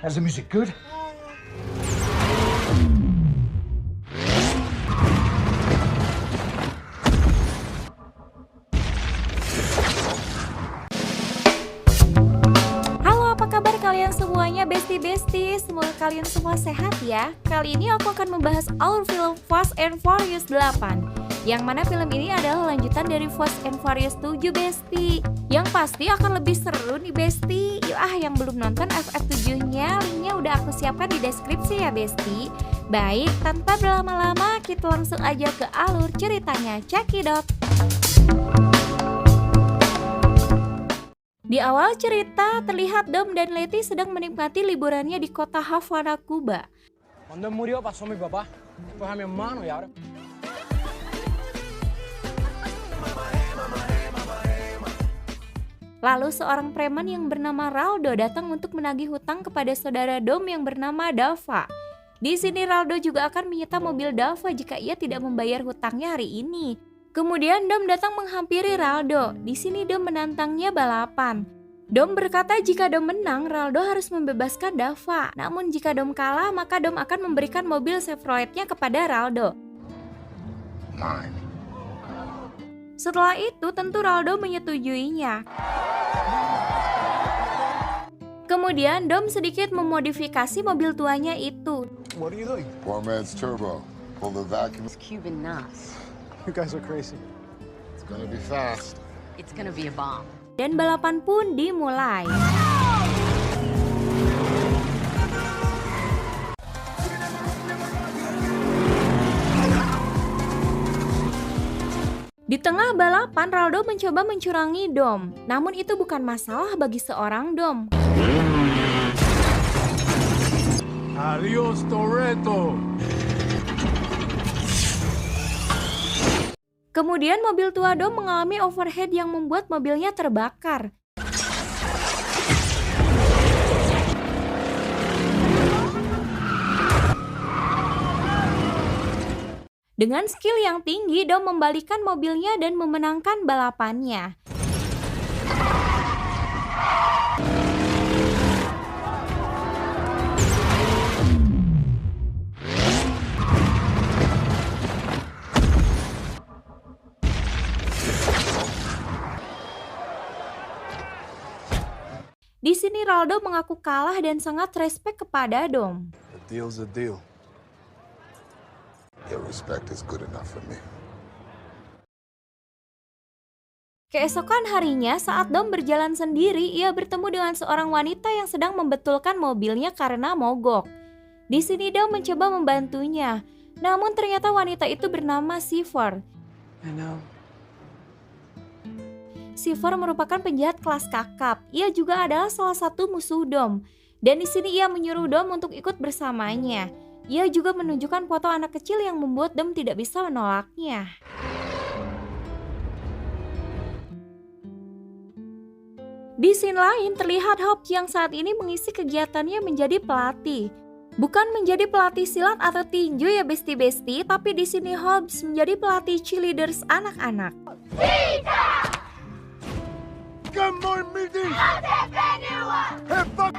Is the music good? Halo, apa kabar kalian semuanya, besti-besti? Semoga kalian semua sehat ya. Kali ini aku akan membahas alur film Fast and Furious 8, yang mana film ini adalah lanjutan dari Fast and Furious 7, besti. Yang pasti akan lebih seru nih, besti. Yuk yang belum nonton FF7-nya, linknya udah aku siapkan di deskripsi ya, besti. Baik, tanpa berlama-lama, kita langsung aja ke alur ceritanya. Cekidot. Di awal cerita, terlihat Dom dan Letty sedang menikmati liburannya di kota Havana, Kuba. Cuando él murió pasó mi papá, después a mi hermano y ahora... Lalu seorang preman yang bernama Raldo datang untuk menagih hutang kepada saudara Dom yang bernama Dava. Di sini Raldo juga akan menyita mobil Dava jika ia tidak membayar hutangnya hari ini. Kemudian Dom datang menghampiri Raldo. Di sini Dom menantangnya balapan. Dom berkata jika Dom menang, Raldo harus membebaskan Dava. Namun jika Dom kalah, maka Dom akan memberikan mobil Chevrolet-nya kepada Raldo. Mine. Setelah itu tentu Raldo menyetujuinya. Kemudian Dom sedikit memodifikasi mobil tuanya itu. What are you doing? Poor man's turbo. Pull the vacuum. It's Cuban nuts. You guys are crazy. It's gonna be fast. It's gonna be a bomb. Dan balapan pun dimulai. Di tengah balapan, Raldo mencoba mencurangi Dom. Namun itu bukan masalah bagi seorang Dom. Adios, Toretto. Kemudian mobil tua Dom mengalami overhead yang membuat mobilnya terbakar. Dengan skill yang tinggi, Dom membalikan mobilnya dan memenangkan balapannya. Di sini Raldo mengaku kalah dan sangat respek kepada Dom. A deal's a deal. Your respect is good enough for me. Keesokan harinya, saat Dom berjalan sendiri, ia bertemu dengan seorang wanita yang sedang membetulkan mobilnya karena mogok. Di sini Dom mencoba membantunya, namun ternyata wanita itu bernama Sivor. I know. Sivor merupakan penjahat kelas kakap. Ia juga adalah salah satu musuh Dom. Dan di sini ia menyuruh Dom untuk ikut bersamanya. Ia juga menunjukkan foto anak kecil yang membuat Dom tidak bisa menolaknya. Di scene lain terlihat Hobbs yang saat ini mengisi kegiatannya menjadi pelatih. Bukan menjadi pelatih silat atau tinju ya besti-besti, tapi di sini Hobbs menjadi pelatih cheerleaders anak-anak. Come on, Midi! Hey, fuck!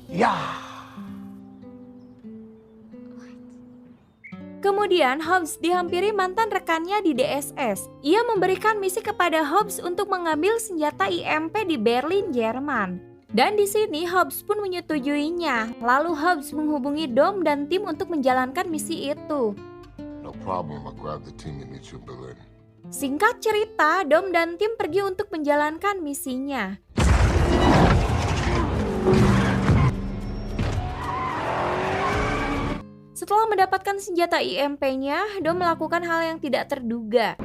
Yeah! Kemudian Hobbs dihampiri mantan rekannya di DSS. Ia memberikan misi kepada Hobbs untuk mengambil senjata IMP di Berlin, Jerman. Dan di sini Hobbs pun menyetujuinya. Lalu Hobbs menghubungi Dom dan tim untuk menjalankan misi itu. No problem. I'll grab the team and meet you in Berlin. Singkat cerita, Dom dan tim pergi untuk menjalankan misinya. Setelah mendapatkan senjata IMP-nya, Dom melakukan hal yang tidak terduga.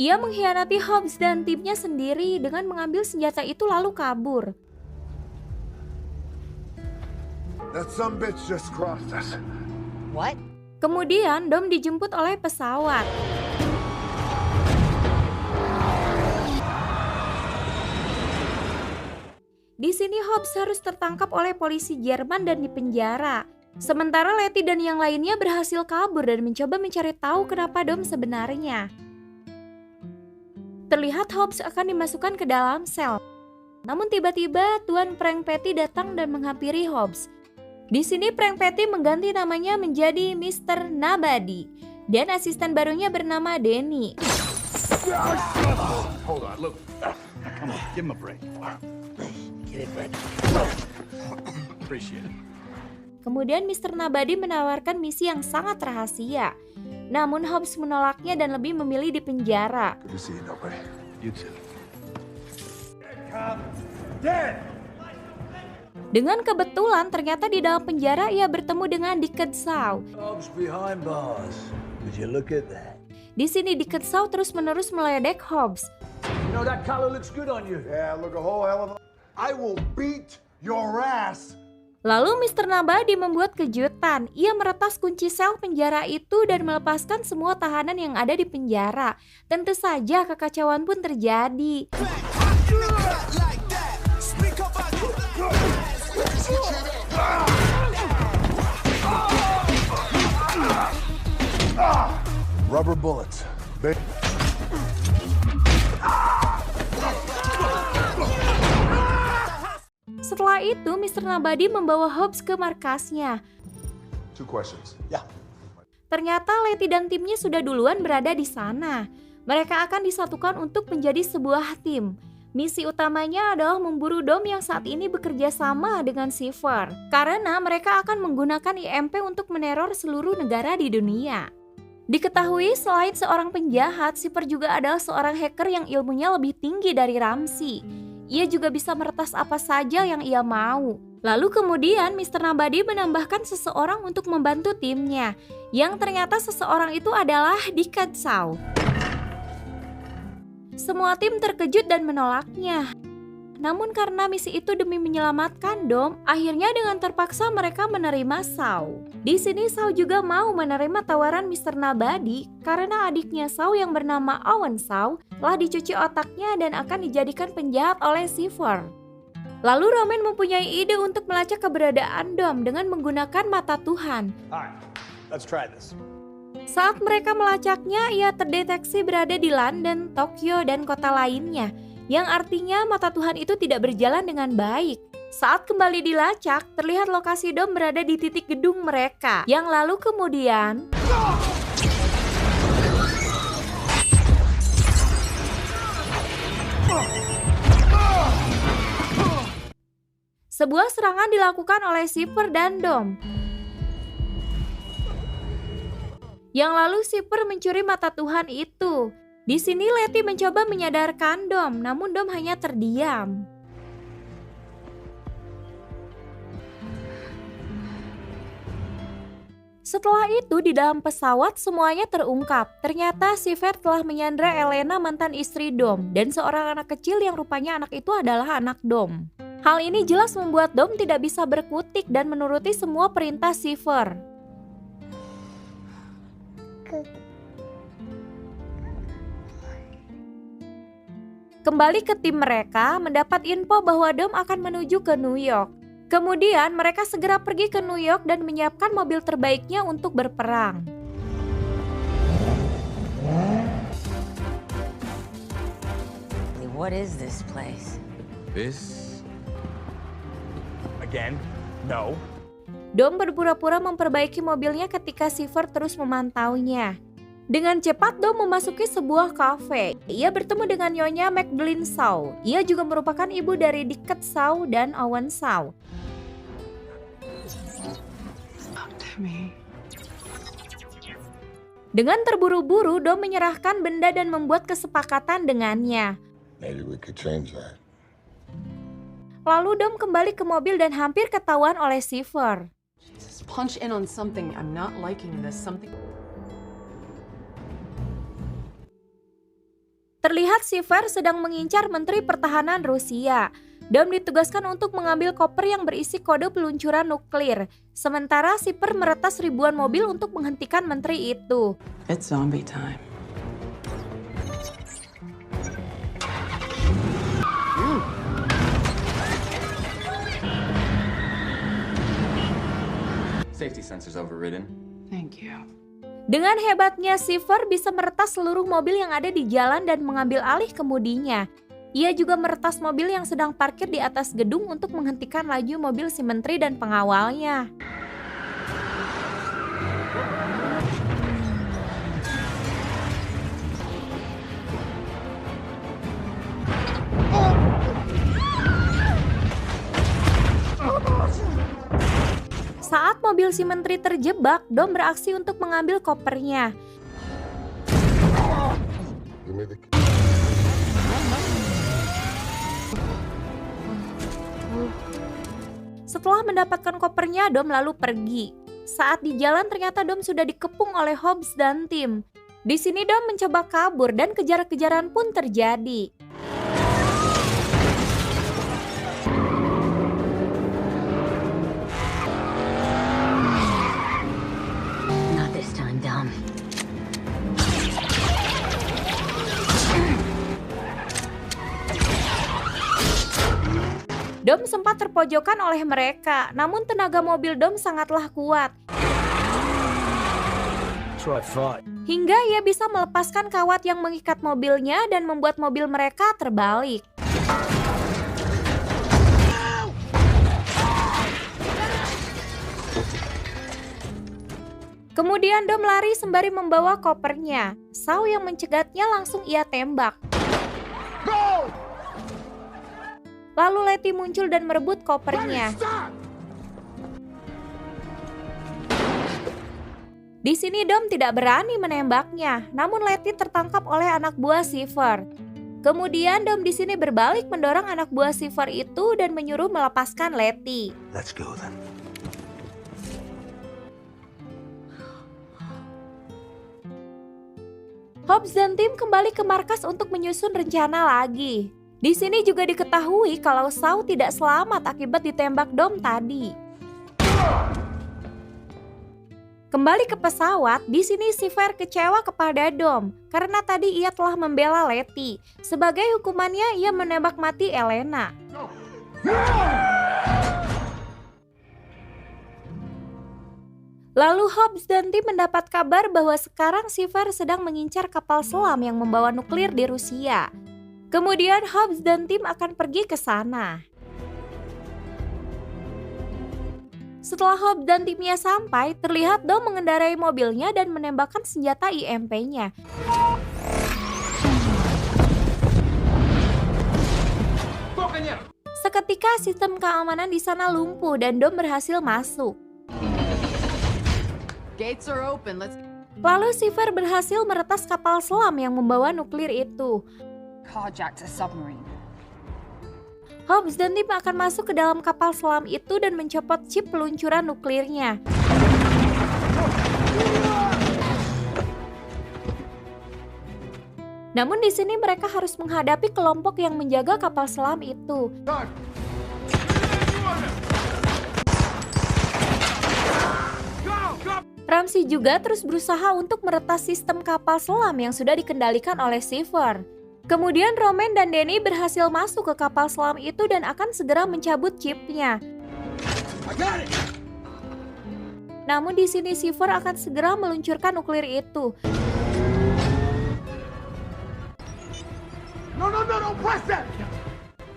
Ia mengkhianati Hobbs dan timnya sendiri dengan mengambil senjata itu lalu kabur. That some bitch just crossed us. What? Kemudian Dom dijemput oleh pesawat. Di sini Hobbs harus tertangkap oleh polisi Jerman dan dipenjara. Sementara Letty dan yang lainnya berhasil kabur dan mencoba mencari tahu kenapa Dom sebenarnya. Terlihat Hobbs akan dimasukkan ke dalam sel. Namun tiba-tiba Tuan Prank Patty datang dan menghampiri Hobbs. Di sini Prank Patty mengganti namanya menjadi Mr. Nobody dan asisten barunya bernama Danny. Hold on, look. Come on, give him a break. Get it ready. Appreciate it. Kemudian Mr. Nobody menawarkan misi yang sangat rahasia. Namun Hobbs menolaknya dan lebih memilih di penjara. Good to see you, nobody. You too. Dead! Dengan kebetulan ternyata di dalam penjara ia bertemu dengan Dickett Shaw. Hobbs behind bars. Would you look at that? Di sini Dickett Shaw terus-menerus meledek Hobbs. You know that collar looks good on you. Yeah, look a whole hell of a... I will beat your ass. Lalu Mr. Nobody membuat kejutan. Ia meretas kunci sel penjara itu dan melepaskan semua tahanan yang ada di penjara. Tentu saja kekacauan pun terjadi. Rubber bullets. Setelah itu, Mr. Nobody membawa Hobbs ke markasnya. 2 questions. Yeah. Ternyata Letty dan timnya sudah duluan berada di sana. Mereka akan disatukan untuk menjadi sebuah tim. Misi utamanya adalah memburu Dom yang saat ini bekerja sama dengan Cypher. Karena mereka akan menggunakan IMP untuk meneror seluruh negara di dunia. Diketahui selain seorang penjahat, Cypher juga adalah seorang hacker yang ilmunya lebih tinggi dari Ramsey. Ia juga bisa meretas apa saja yang ia mau. Lalu kemudian Mr. Nobody menambahkan seseorang untuk membantu timnya, yang ternyata seseorang itu adalah Dickett Shaw. Semua tim terkejut dan menolaknya. Namun karena misi itu demi menyelamatkan Dom, akhirnya dengan terpaksa mereka menerima Shaw. Di sini Shaw juga mau menerima tawaran Mr. Nobody karena adiknya Shaw yang bernama Owen Shaw telah dicuci otaknya dan akan dijadikan penjahat oleh Cypher. Lalu Roman mempunyai ide untuk melacak keberadaan Dom dengan menggunakan mata Tuhan. Alright, let's try this. Saat mereka melacaknya, ia terdeteksi berada di London, Tokyo, dan kota lainnya, yang artinya mata Tuhan itu tidak berjalan dengan baik. Saat kembali dilacak, terlihat lokasi Dom berada di titik gedung mereka, yang lalu kemudian sebuah serangan dilakukan oleh Cypher dan Dom. Yang lalu Cypher mencuri mata Tuhan itu. Di sini Letty mencoba menyadarkan Dom, namun Dom hanya terdiam. Setelah itu di dalam pesawat semuanya terungkap. Ternyata Cypher telah menyandra Elena, mantan istri Dom, dan seorang anak kecil yang rupanya anak itu adalah anak Dom. Hal ini jelas membuat Dom tidak bisa berkutik dan menuruti semua perintah Cypher. Kembali ke tim mereka, mendapat info bahwa Dom akan menuju ke New York. Kemudian mereka segera pergi ke New York dan menyiapkan mobil terbaiknya untuk berperang. What is this place? This? Again? No. Dom berpura-pura memperbaiki mobilnya ketika Cypher terus memantaunya. Dengan cepat Dom memasuki sebuah kafe. Ia bertemu dengan Nyonya Magdalene Shaw. Ia juga merupakan ibu dari Dickett Shaw dan Owen Shaw. Dengan terburu-buru, Dom menyerahkan benda dan membuat kesepakatan dengannya. Maybe we could change that. Lalu Dom kembali ke mobil dan hampir ketahuan oleh Cypher. Just punch in on something. I'm not liking this. Something. Terlihat Cypher sedang mengincar Menteri Pertahanan Rusia. Dom ditugaskan untuk mengambil koper yang berisi kode peluncuran nuklir. Sementara Cypher meretas ribuan mobil untuk menghentikan menteri itu. It's zombie time. Safety sensors overridden. Thank you. Dengan hebatnya, Seifer bisa meretas seluruh mobil yang ada di jalan dan mengambil alih kemudinya. Ia juga meretas mobil yang sedang parkir di atas gedung untuk menghentikan laju mobil si menteri dan pengawalnya. Saat mobil si menteri terjebak, Dom beraksi untuk mengambil kopernya. Give me the key. Setelah mendapatkan kopernya, Dom lalu pergi. Saat di jalan ternyata Dom sudah dikepung oleh Hobbs dan tim. Di sini Dom mencoba kabur dan kejar-kejaran pun terjadi. Not this time, Dom. Dom sempat terpojokan oleh mereka, namun tenaga mobil Dom sangatlah kuat. Try fight. Hingga ia bisa melepaskan kawat yang mengikat mobilnya dan membuat mobil mereka terbalik. Kemudian Dom lari sembari membawa kopernya. Shaw yang mencegatnya langsung ia tembak. Lalu Letty muncul dan merebut kopernya. Di sini Dom tidak berani menembaknya, namun Letty tertangkap oleh anak buah Seifer. Kemudian Dom di sini berbalik mendorong anak buah Seifer itu dan menyuruh melepaskan Letty. Let's go then. Hobbs dan tim kembali ke markas untuk menyusun rencana lagi. Di sini juga diketahui kalau Shaw tidak selamat akibat ditembak Dom tadi. Kembali ke pesawat, di sini Seifer kecewa kepada Dom karena tadi ia telah membela Letty. Sebagai hukumannya ia menembak mati Elena. Lalu Hobbs dan tim mendapat kabar bahwa sekarang Seifer sedang mengincar kapal selam yang membawa nuklir di Rusia. Kemudian Hobbs dan tim akan pergi ke sana. Setelah Hobbs dan timnya sampai, terlihat Dom mengendarai mobilnya dan menembakkan senjata IMP-nya. Seketika sistem keamanan di sana lumpuh dan Dom berhasil masuk. Gates are open. Lalu Seifer berhasil meretas kapal selam yang membawa nuklir itu. Carjacked a submarine. Hobbs dan tim akan masuk ke dalam kapal selam itu dan mencopot chip peluncuran nuklirnya. Namun di sini mereka harus menghadapi kelompok yang menjaga kapal selam itu. Ramsey juga terus berusaha untuk meretas sistem kapal selam yang sudah dikendalikan oleh Seifer. Kemudian Roman dan Danny berhasil masuk ke kapal selam itu dan akan segera mencabut chipnya. Namun di sini Seifer akan segera meluncurkan nuklir itu.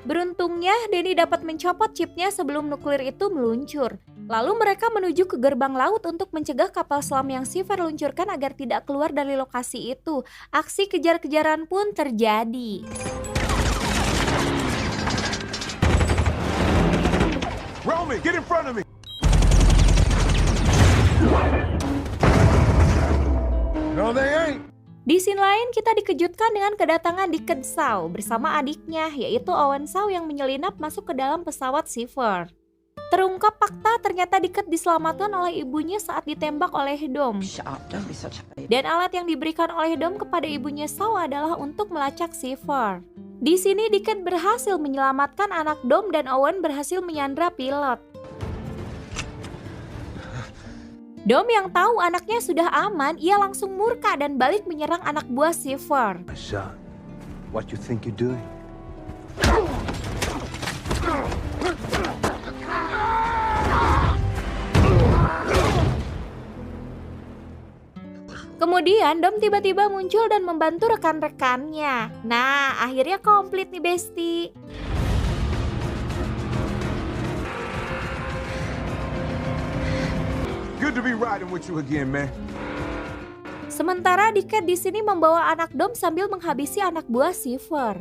Beruntungnya Danny dapat mencopot chipnya sebelum nuklir itu meluncur. Lalu mereka menuju ke gerbang laut untuk mencegah kapal selam yang Seifer luncurkan agar tidak keluar dari lokasi itu. Aksi kejar-kejaran pun terjadi. Roman, get in front of me. No, they ain't. Di scene lain kita dikejutkan dengan kedatangan Deacon Shaw bersama adiknya yaitu Owen Shaw yang menyelinap masuk ke dalam pesawat Seifer. Terungkap fakta ternyata Deacon diselamatkan oleh ibunya saat ditembak oleh Dom. Shut up, don't be such a baby. Dan alat yang diberikan oleh Dom kepada ibunya Shaw adalah untuk melacak Seifer. Di sini Deacon berhasil menyelamatkan anak Dom dan Owen berhasil menyandra pilot. Dom yang tahu anaknya sudah aman, ia langsung murka dan balik menyerang anak buah Seifer. My son, what you think you're doing? Kemudian Dom tiba-tiba muncul dan membantu rekan-rekannya. Nah, akhirnya komplit nih Besti. Good to be riding with you again, man. Sementara Dickhead di sini membawa anak Dom sambil menghabisi anak buah Seifer.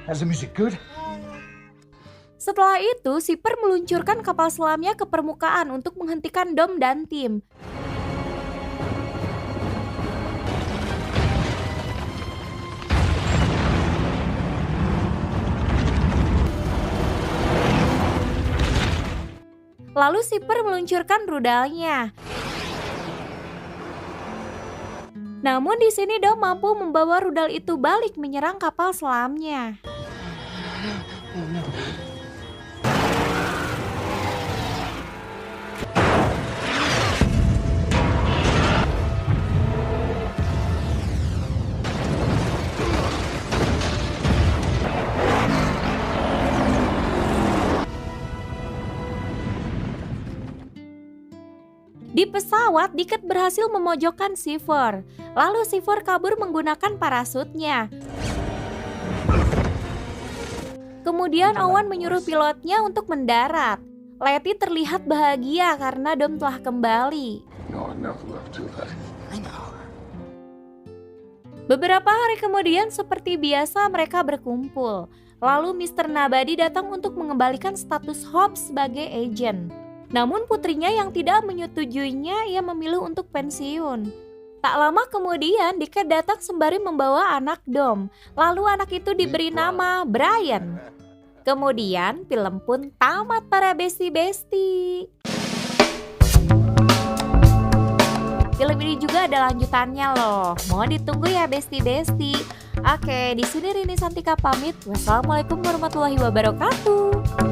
How's the music good? Setelah itu, Seifer meluncurkan kapal selamnya ke permukaan untuk menghentikan Dom dan tim. Lalu Seifer meluncurkan rudalnya. Namun di sini Dom mampu membawa rudal itu balik menyerang kapal selamnya. Di pesawat, Dickhead berhasil memojokkan Seifer. Lalu Seifer kabur menggunakan parasutnya. Kemudian Owen menyuruh pilotnya untuk mendarat. Letty terlihat bahagia karena Dom telah kembali. No, I never left you that. Beberapa hari kemudian seperti biasa mereka berkumpul. Lalu Mr. Nabadi datang untuk mengembalikan status Hobbs sebagai agen. Namun putrinya yang tidak menyetujuinya, ia memilih untuk pensiun. Tak lama kemudian Dickhead datang sembari membawa anak Dom. Lalu anak itu diberi nama Brian. Kemudian film pun tamat para besti-besti. Film ini juga ada lanjutannya loh. Mau ditunggu ya besti-besti. Oke, di sini Rini Santika pamit. Wassalamualaikum warahmatullahi wabarakatuh.